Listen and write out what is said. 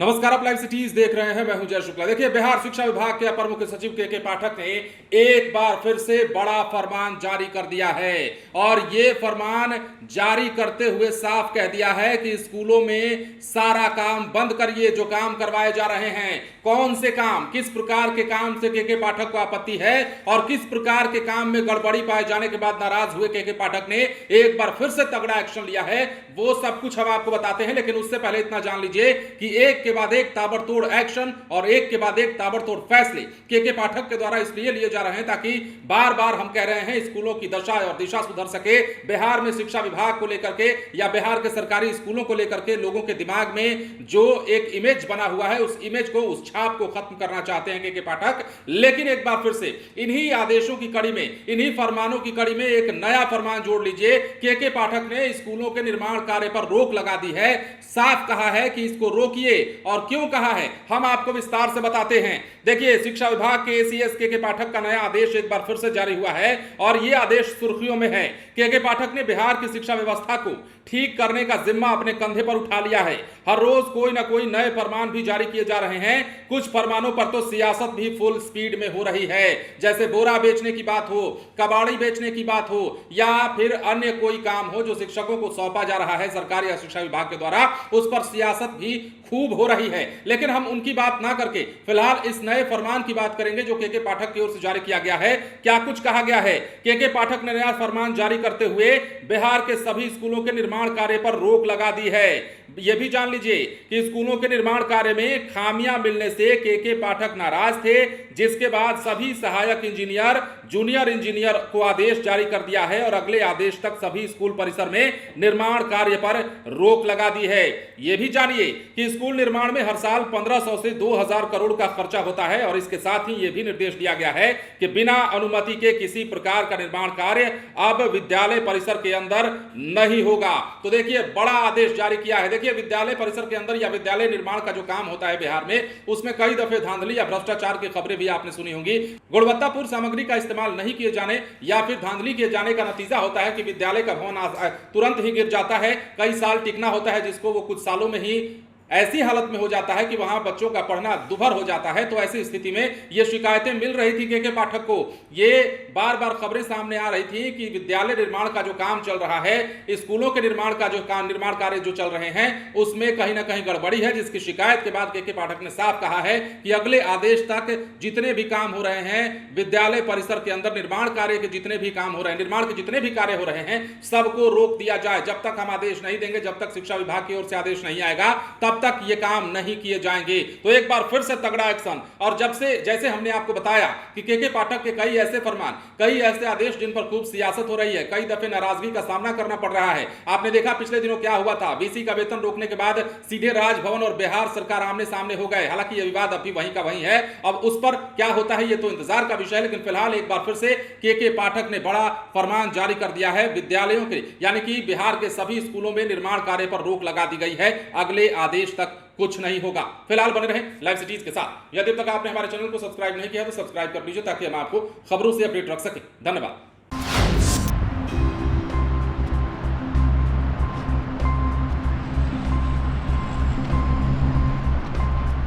नमस्कार, आप live cities देख रहे हैं। मैं हूं जय शुक्ला। देखिए, बिहार शिक्षा विभाग के अपर मुख्य सचिव के पाठक ने एक बार फिर से बड़ा फरमान जारी कर दिया है और ये फरमान जारी करते हुए साफ कह दिया है कि स्कूलों में सारा काम बंद करिए। जो काम करवाए जा रहे हैं, कौन से काम, किस प्रकार के काम से के पाठक को आपत्ति है और किस प्रकार के काम में गड़बड़ी पाए जाने के बाद नाराज हुए के पाठक ने एक बार फिर से तगड़ा एक्शन लिया है, वो सब कुछ हम आपको बताते हैं। लेकिन उससे पहले इतना जान लीजिए कि एक के बाद एक ताबड़तोड़ एक्शन और एक के बाद एक ताबड़तोड़ फैसले के पाठक के द्वारा इसलिए लिए जा रहे हैं ताकि बार बार हम कह रहे हैं स्कूलों की दशा और दिशा सुधर सके। बिहार में शिक्षा विभाग को लेकर के या बिहार के सरकारी स्कूलों को लेकर के लोगों के दिमाग में जो एक इमेज बना हुआ है, उस इमेज को, उस छाप को खत्म करना चाहते हैं के पाठक। लेकिन एक बार फिर से इन्हीं आदेशों की कड़ी में, इन्हीं फरमानों की कड़ी में एक नया फरमान जोड़ लीजिए। के पाठक ने स्कूलों के निर्माण कार्य पर रोक लगा दी है। साफ कहा है कि इसको रोकिए और क्यों कहा है हम आपको विस्तार से बताते हैं। देखिए, शिक्षा विभाग के एसीएस के पाठक का नया आदेश एक बार फिर से जारी हुआ है और यह आदेश सुर्खियों में है। के पाठक ने बिहार की शिक्षा व्यवस्था को ठीक करने का जिम्मा अपने कंधे पर उठा लिया है। हर रोज कोई ना कोई नए फरमान भी जारी किए जा रहे हैं। कुछ फरमानों पर तो सियासत भी फुल स्पीड में हो रही है, जैसे बोरा बेचने की बात हो, कबाड़ी बेचने की बात हो या फिर अन्य कोई काम हो जो शिक्षकों को सौंपा जा रहा है सरकारी या शिक्षा विभाग के द्वारा, उस पर सियासत भी खूब हो रही है। लेकिन हम उनकी बात ना करके फिलहाल इस नए फरमान की बात करेंगे जो के पाठक की ओर से जारी किया गया है। क्या कुछ कहा गया है? के पाठक ने नया फरमान जारी करते हुए बिहार के सभी स्कूलों के निर्माण कार्य पर रोक लगा दी है। यह भी जान लीजिए कि स्कूलों के निर्माण कार्य में खामियां मिलने से के पाठक नाराज थे, जिसके बाद सभी सहायक इंजीनियर, जूनियर इंजीनियर को आदेश जारी कर दिया है और अगले आदेश तक सभी स्कूल परिसर में निर्माण कार्य पर रोक लगा दी है। यह भी जानिए कि स्कूल निर्माण में हर साल 1500 से 2000 करोड़ का खर्चा होता है और इसके साथ ही यह भी निर्देश दिया गया है कि बिना अनुमति के किसी प्रकार का निर्माण कार्य अब विद्यालय परिसर के अंदर नहीं होगा। तो देखिए, बड़ा आदेश जारी किया है। देखिए, विद्यालय परिसर के अंदर या विद्यालय निर्माण का जो काम होता है बिहार में, उसमें कई दफे धांधली या भ्रष्टाचार की खबरें भी आपने सुनी होंगी। गुणवत्तापूर्ण सामग्री का इस्तेमाल नहीं किए जाने या फिर धांधली किए जाने का नतीजा होता है कि विद्यालय का भवन तुरंत ही गिर जाता है, कई साल टिकना होता है, जिसको वो कुछ सालों में ही ऐसी हालत में हो जाता है कि वहां बच्चों का पढ़ना दुभर हो जाता है। तो ऐसी स्थिति में ये शिकायतें मिल रही थी के पाठक को। ये बार बार खबरें सामने आ रही थी कि विद्यालय निर्माण का जो काम चल रहा है, स्कूलों के निर्माण का जो काम, निर्माण कार्य जो चल रहे हैं, उसमें कहीं ना कहीं गड़बड़ी है, जिसकी शिकायत के बाद के पाठक ने साफ कहा है कि अगले आदेश तक जितने भी काम हो रहे हैं विद्यालय परिसर के अंदर, निर्माण कार्य के जितने भी काम हो रहे हैं, निर्माण के जितने भी कार्य हो रहे हैं, सबको रोक दिया जाए। जब तक हम आदेश नहीं देंगे, जब तक शिक्षा विभाग की ओर से आदेश नहीं आएगा, तब तक ये काम नहीं किए जाएंगे। तो एक बार फिर से तगड़ा एक्शन। और जब से, जैसे हमने आपको बताया कि के पाठक के कई ऐसे फरमान, कई ऐसे आदेश जिन पर खूब सियासत हो रही है, कई दफे नाराजगी का सामना करना पड़ रहा है। आपने देखा पिछले दिनों क्या हुआ था, बीसी का वेतन रोकने के बाद सीधे राजभवन और बिहार सरकार आमने सामने हो गए। हालांकि यह विवाद अभी वहीं का वहीं है, अब उस पर क्या होता है ये तो इंतजार का विषय है। लेकिन फिलहाल एक बार फिर से के पाठक ने बड़ा फरमान जारी कर दिया है। विद्यालयों के, यानी कि बिहार के सभी स्कूलों में निर्माण कार्य पर रोक लगा दी गई है। अगले आदेश तक कुछ नहीं होगा। फिलहाल बने रहें लाइव सिटीज के साथ। यदि अब तक आपने हमारे चैनल को सब्सक्राइब नहीं किया तो सब्सक्राइब कर लीजिए ताकि हम आपको खबरों से अपडेट रख सकें। धन्यवाद।